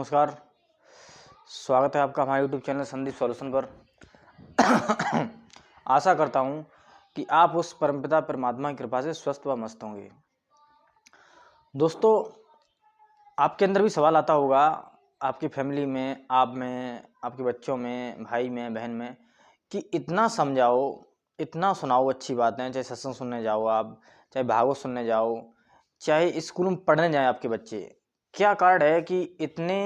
नमस्कार। स्वागत है आपका हमारे यूट्यूब चैनल संदीप सॉल्यूशन पर। आशा करता हूँ कि आप उस परमपिता परमात्मा की कृपा से स्वस्थ व मस्त होंगे। दोस्तों, आपके अंदर भी सवाल आता होगा, आपकी फैमिली में, आप में, आपके बच्चों में, भाई में, बहन में, कि इतना समझाओ, इतना सुनाओ अच्छी बातें, चाहे सत्संग सुनने जाओ आप, चाहे भागवत सुनने जाओ, चाहे स्कूल में पढ़ने जाएं आपके बच्चे, क्या कारण है कि इतने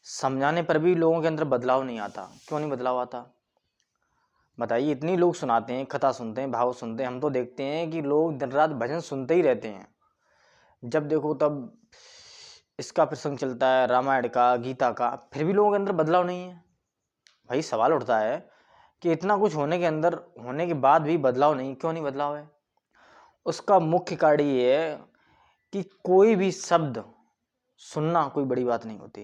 समझाने पर भी लोगों के अंदर बदलाव नहीं आता? क्यों नहीं बदलाव आता बताइए। इतनी लोग सुनाते हैं, कथा सुनते हैं, भाव सुनते हैं, हम तो देखते हैं कि लोग दिन रात भजन सुनते ही रहते हैं। जब देखो तब इसका प्रसंग चलता है, रामायण का, गीता का, फिर भी लोगों के अंदर बदलाव नहीं है। भाई सवाल उठता है कि इतना कुछ होने के बाद भी बदलाव नहीं, क्यों नहीं बदलाव है? उसका मुख्य कारण ये है कि कोई भी शब्द सुनना कोई बड़ी बात नहीं होती,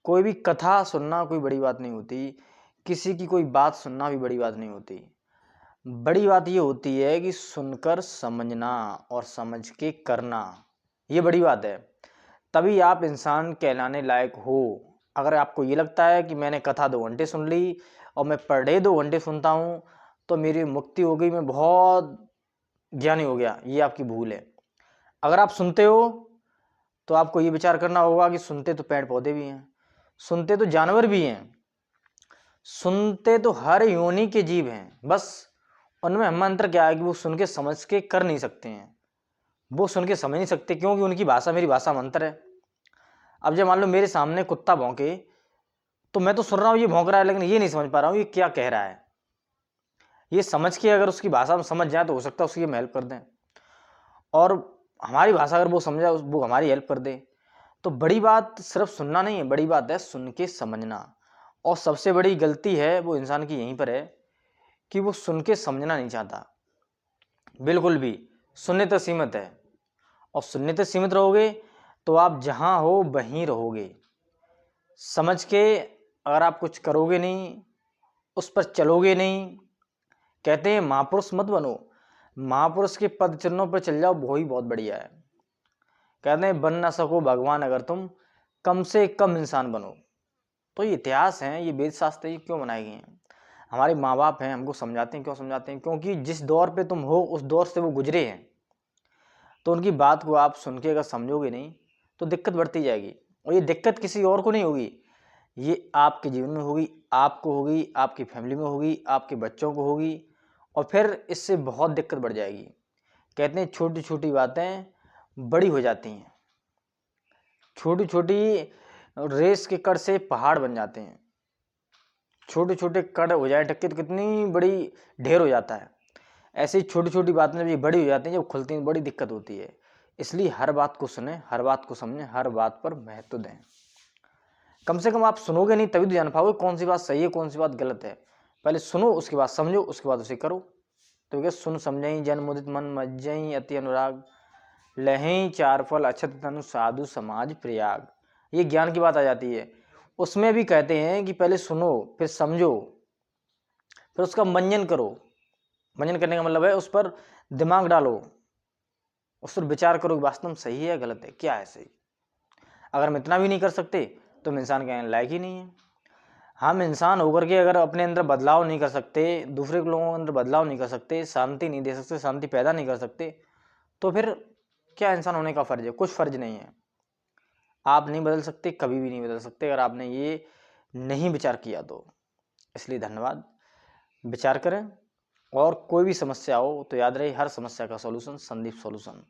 कोई भी कथा सुनना कोई बड़ी बात नहीं होती, किसी की कोई बात सुनना भी बड़ी बात नहीं होती। बड़ी बात ये होती है कि सुनकर समझना और समझ के करना, ये बड़ी बात है। तभी आप इंसान कहलाने लायक हो। अगर आपको ये लगता है कि मैंने कथा 2 घंटे सुन ली और मैं पर डे 2 घंटे सुनता हूँ तो मेरी मुक्ति हो गई, मैं बहुत ज्ञानी हो गया, ये आपकी भूल है। अगर आप सुनते हो तो आपको ये विचार करना होगा कि सुनते तो पेड़ पौधे भी हैं, सुनते तो जानवर भी हैं, सुनते तो हर योनि के जीव हैं। बस उनमें हम अंतर क्या है कि वो सुन के समझ के कर नहीं सकते हैं, वो सुन के समझ नहीं सकते, क्योंकि उनकी भाषा मेरी भाषा में अंतर है। अब जब मान लो मेरे सामने कुत्ता भौंके तो मैं तो सुन रहा हूँ ये भौंक रहा है, लेकिन ये नहीं समझ पा रहा हूँ ये क्या कह रहा है। ये समझ के अगर उसकी भाषा में समझ जाए तो हो सकता है उसकी हम हेल्प कर दें, और हमारी भाषा अगर वो समझा वो हमारी हेल्प कर दे। तो बड़ी बात सिर्फ सुनना नहीं है, बड़ी बात है सुन के समझना। और सबसे बड़ी गलती है वो इंसान की यहीं पर है कि वो सुन के समझना नहीं चाहता बिल्कुल भी। सुनने तक सीमित है, और सुनने तक सीमित रहोगे तो आप जहां हो वहीं रहोगे। समझ के अगर आप कुछ करोगे नहीं, उस पर चलोगे नहीं, कहते हैं महापुरुष मत बनो, महापुरुष के पद चिन्हों पर चल जाओ, वो ही बहुत बढ़िया है। कहते हैं बन ना सको भगवान अगर तुम कम से कम इंसान बनो। तो ये इतिहास है, ये वेद शास्त्र ये क्यों बनाए गए हैं? हमारे माँ बाप हैं, हमको समझाते हैं। क्यों समझाते हैं? क्योंकि जिस दौर पे तुम हो उस दौर से वो गुजरे हैं। तो उनकी बात को आप सुन के अगर समझोगे नहीं तो दिक्कत बढ़ती जाएगी, और ये दिक्कत किसी और को नहीं होगी, ये आपके जीवन में होगी, आपको होगी, आपकी फैमिली में होगी, आपके बच्चों को होगी, और फिर इससे बहुत दिक्कत बढ़ जाएगी। कहते हैं छोटी छोटी बातें बड़ी हो जाती हैं, छोटी छोटी रेस के कड़ से पहाड़ बन जाते हैं। छोटे छोटे कड़ हो जाए ढक्के तो कितनी बड़ी ढेर हो जाता है। ऐसे ही छोटी छोटी बातें जब ये बड़ी हो जाती हैं, जब खुलती हैं, बड़ी दिक्कत होती है। इसलिए हर बात को सुने, हर बात को समझें, हर बात पर महत्व दें। कम से कम आप सुनोगे नहीं तभी तो जान पाओगे कौन सी बात सही है, कौन सी बात गलत है। पहले सुनो, उसके बाद समझो, उसके बाद उसे करो। तो क्या सुन समझई जन मुदित मन मज्जई अति अनुराग, लहई चार फल अक्षत तनु साधु समाज प्रयाग। ये ज्ञान की बात आ जाती है। उसमें भी कहते हैं कि पहले सुनो, फिर समझो, फिर उसका मंजन करो। मंजन करने का मतलब है उस पर दिमाग डालो, उस पर विचार करो कि वास्तव में सही है गलत है, क्या है सही। अगर हम इतना भी नहीं कर सकते तो हम इंसान कहने लायक ही नहीं है। हम इंसान होकर के अगर अपने अंदर बदलाव नहीं कर सकते, दूसरे लोगों के अंदर बदलाव नहीं कर सकते, शांति नहीं दे सकते, शांति पैदा नहीं कर सकते, तो फिर क्या इंसान होने का फर्ज है? कुछ फर्ज नहीं है। आप नहीं बदल सकते, कभी भी नहीं बदल सकते अगर आपने ये नहीं विचार किया तो। इसलिए धन्यवाद। विचार करें, और कोई भी समस्या हो तो याद रहे हर समस्या का सॉल्यूशन संदीप सॉल्यूशन।